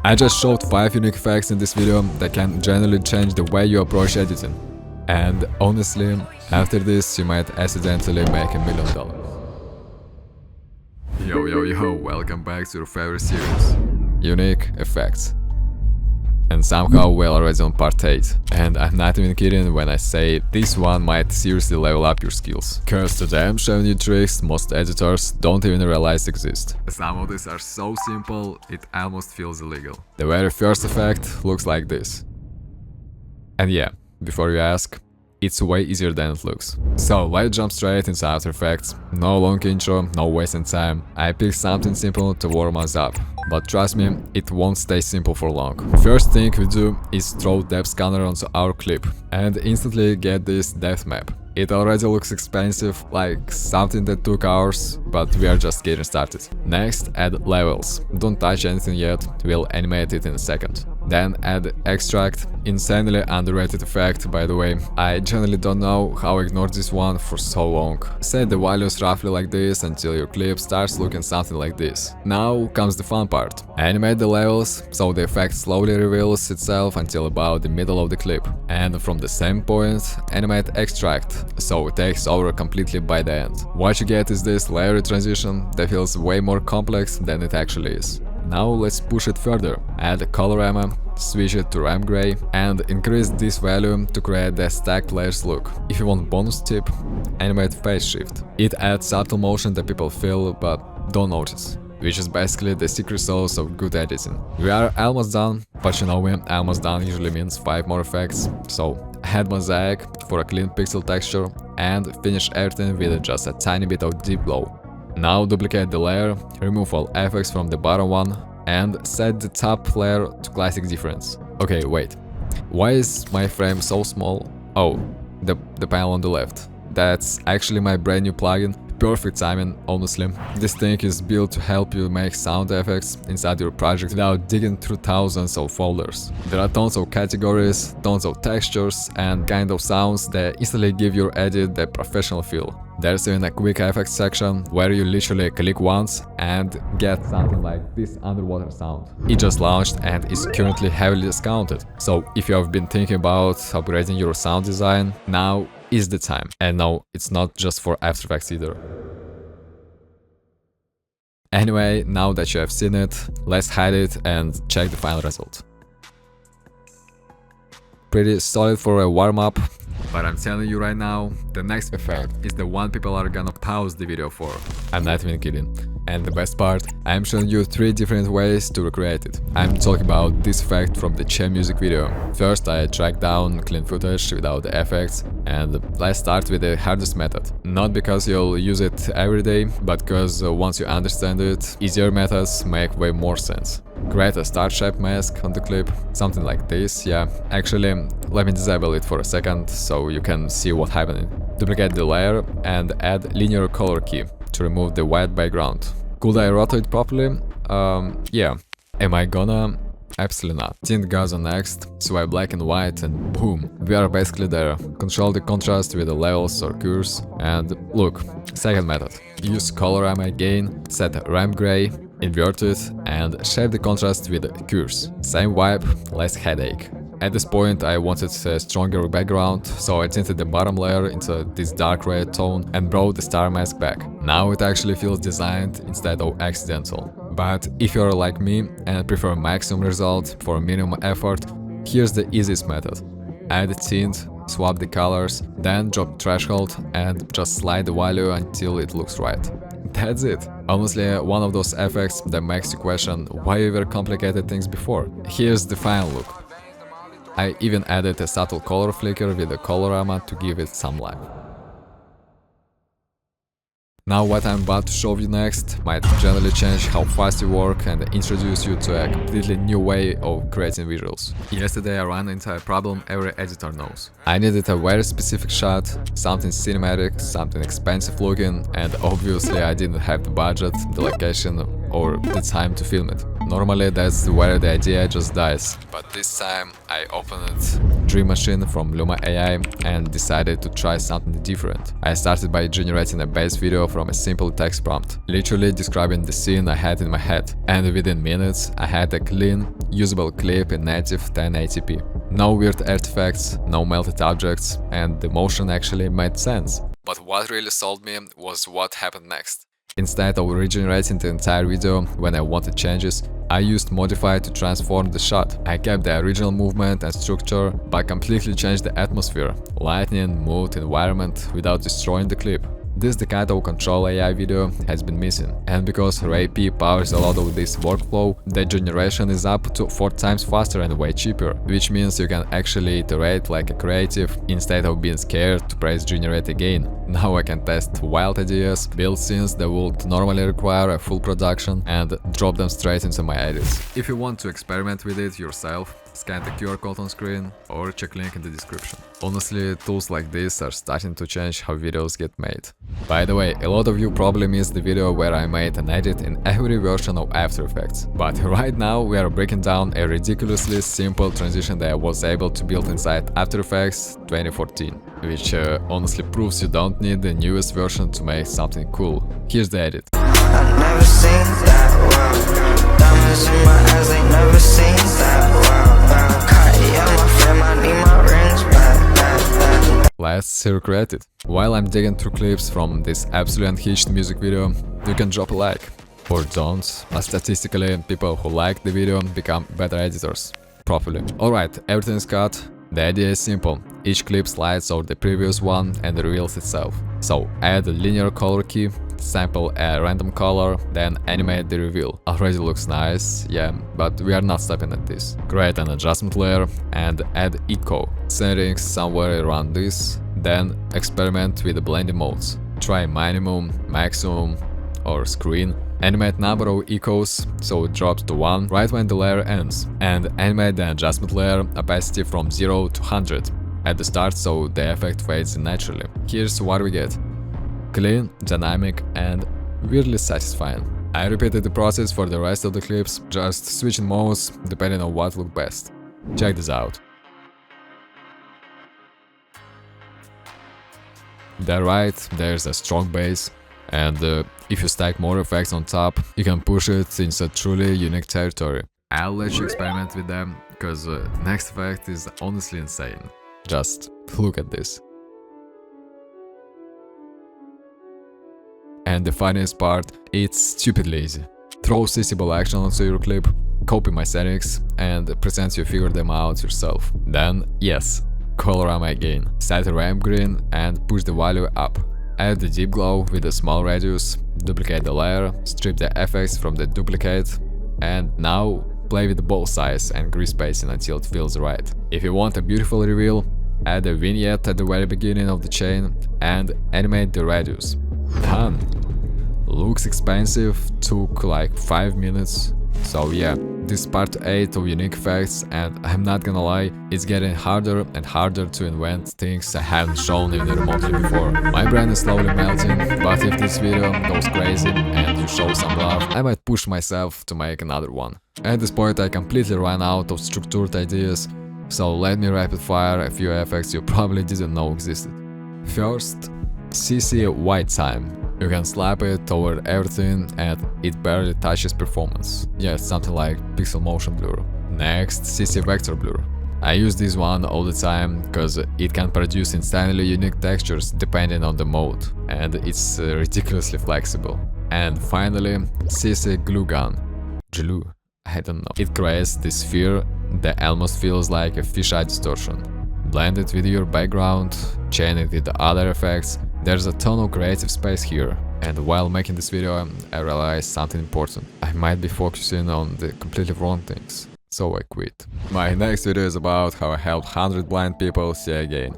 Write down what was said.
I just showed 5 unique effects in this video that can generally change the way you approach editing. And honestly, after this you might accidentally make $1 million. Yo, welcome back to your favorite series, Unique Effects. And somehow we're already on part 8, and I'm not even kidding when I say this one might seriously level up your skills. Cause today I'm showing you tricks most editors don't even realize exist. Some of these are so simple, it almost feels illegal. The very first effect looks like this. And yeah, before you ask, it's way easier than it looks. So let's jump straight into After Effects. No long intro, no wasting time. I picked something simple to warm us up. But trust me, it won't stay simple for long. First thing we do is throw depth scanner onto our clip and instantly get this depth map. It already looks expensive, like something that took hours, but we are just getting started. Next, add levels. Don't touch anything yet, we'll animate it in a second. Then add extract, insanely underrated effect, by the way. I generally don't know how I ignored this one for so long. Set the values roughly like this until your clip starts looking something like this. Now comes the fun part. Animate the levels, so the effect slowly reveals itself until about the middle of the clip. And from the same point, animate extract, so it takes over completely by the end. What you get is this layery transition that feels way more complex than it actually is. Now let's push it further. Add a Colorama, switch it to ramp gray, and increase this value to create the stacked layers look. If you want bonus tip, animate phase shift. It adds subtle motion that people feel but don't notice, which is basically the secret sauce of good editing. We are almost done, but you know me, almost done usually means 5 more effects, so add mosaic for a clean pixel texture and finish everything with just a tiny bit of deep glow. Now duplicate the layer, remove all effects from the bottom one, and set the top layer to classic difference. Okay, wait. Why is my frame so small? Oh, the panel on the left. That's actually my brand new plugin. Perfect timing, honestly. This thing is built to help you make sound effects inside your project without digging through thousands of folders. There are tons of categories, tons of textures, and kind of sounds that instantly give your edit the professional feel. There's even a quick effects section where you literally click once and get something like this underwater sound. It just launched and is currently heavily discounted. So if you have been thinking about upgrading your sound design, now is the time. And no, it's not just for After Effects either. Anyway, now that you have seen it, let's hide it and check the final result. Pretty solid for a warm-up, but I'm telling you right now, the next effect is the one people are gonna pause the video for. I'm not even kidding. And the best part, I'm showing you 3 different ways to recreate it. I'm talking about this effect from the Che music video. First, I tracked down clean footage without the effects, and let's start with the hardest method. Not because you'll use it every day, but because once you understand it, easier methods make way more sense. Create a star shape mask on the clip, something like this, yeah. Actually, let me disable it for a second so you can see what's happening. Duplicate the layer and add linear color key to remove the white background. Could I rotate properly? Yeah. Am I gonna? Absolutely not. Tint gauze on next, swipe black and white, and boom, we are basically there. Control the contrast with the levels or curves, and look, second method. Use Colorama again, set ramp gray, invert it, and shape the contrast with curves. Same vibe, less headache. At this point I wanted a stronger background, so I tinted the bottom layer into this dark red tone and brought the star mask back. Now it actually feels designed instead of accidental. But if you're like me and prefer maximum result for minimum effort, here's the easiest method. Add a tint, swap the colors, then drop threshold and just slide the value until it looks right. That's it. Honestly, one of those effects that makes you question why you were complicated things before. Here's the final look. I even added a subtle color flicker with the Colorama to give it some life. Now what I'm about to show you next might generally change how fast you work and introduce you to a completely new way of creating visuals. Yesterday I ran into a problem every editor knows. I needed a very specific shot, something cinematic, something expensive looking, and obviously I didn't have the budget, the location, or the time to film it. Normally that's where the idea just dies, but this time I opened Dream Machine from Luma AI and decided to try something different. I started by generating a base video from a simple text prompt, literally describing the scene I had in my head, and within minutes I had a clean, usable clip in native 1080p. No weird artifacts, no melted objects, and the motion actually made sense. But what really sold me was what happened next. Instead of regenerating the entire video when I wanted changes, I used Modify to transform the shot. I kept the original movement and structure, but completely changed the atmosphere, lighting, mood, environment without destroying the clip. This the kind of control AI video has been missing, and because RAP powers a lot of this workflow, the generation is up to 4 times faster and way cheaper, which means you can actually iterate like a creative instead of being scared to press generate again. Now I can test wild ideas, build scenes that would normally require a full production, and drop them straight into my edits. If you want to experiment with it yourself, scan the QR code on screen or check link in the description. Honestly, tools like this are starting to change how videos get made. By the way, a lot of you probably missed the video where I made an edit in every version of After Effects. But right now we are breaking down a ridiculously simple transition that I was able to build inside After Effects 2014, which honestly proves you don't need the newest version to make something cool. Here's the edit. I've never seen that wow. Diamonds in my eyes, they never seen that wow. Cartier, my friend, I need my rings back. Let's recreate it. While I'm digging through clips from this absolutely unhinged music video, you can drop a like. Or don't, but statistically, people who like the video become better editors. Properly. Alright, everything is cut. The idea is simple. Each clip slides over the previous one and reveals itself. So add a linear color key, sample a random color, then animate the reveal. Already looks nice, yeah, but we are not stopping at this. Create an adjustment layer and add echo settings somewhere around this, then experiment with the blending modes. Try minimum, maximum or screen. Animate number of echoes so it drops to 1 right when the layer ends, and animate the adjustment layer opacity from 0 to 100 at the start so the effect fades in naturally. Here's what we get. Clean, dynamic and weirdly satisfying. I repeated the process for the rest of the clips, just switching modes depending on what looked best. Check this out. There right, there's a strong bass, and if you stack more effects on top, you can push it into a truly unique territory. I'll let you experiment with them, because next effect is honestly insane. Just look at this. And the funniest part, it's stupidly easy. Throw CCable action onto your clip, copy my settings, and pretend you figured them out yourself. Then, yes, Colorama again. Set the ramp green and push the value up. Add the deep glow with a small radius, duplicate the layer, strip the effects from the duplicate, and now play with the ball size and grease spacing until it feels right. If you want a beautiful reveal, add a vignette at the very beginning of the chain and animate the radius. Done! Looks expensive, took like 5 minutes. So yeah, this is part 8 of unique effects, and I'm not gonna lie, it's getting harder and harder to invent things I haven't shown even remotely before. My brain is slowly melting, but if this video goes crazy and you show some love, I might push myself to make another one. At this point I completely ran out of structured ideas, so let me rapid fire a few effects you probably didn't know existed. First, CC white time. You can slap it over everything and it barely touches performance. Yeah, it's something like pixel motion blur. Next, CC vector blur. I use this one all the time because it can produce insanely unique textures depending on the mode, and it's ridiculously flexible. And finally, CC glue gun. Glue, I don't know. It creates this sphere that almost feels like a fisheye distortion. Blend it with your background, chain it with the other effects. There's a ton of creative space here, and while making this video I realized something important. I might be focusing on the completely wrong things, so I quit. My next video is about how I helped 100 blind people see again.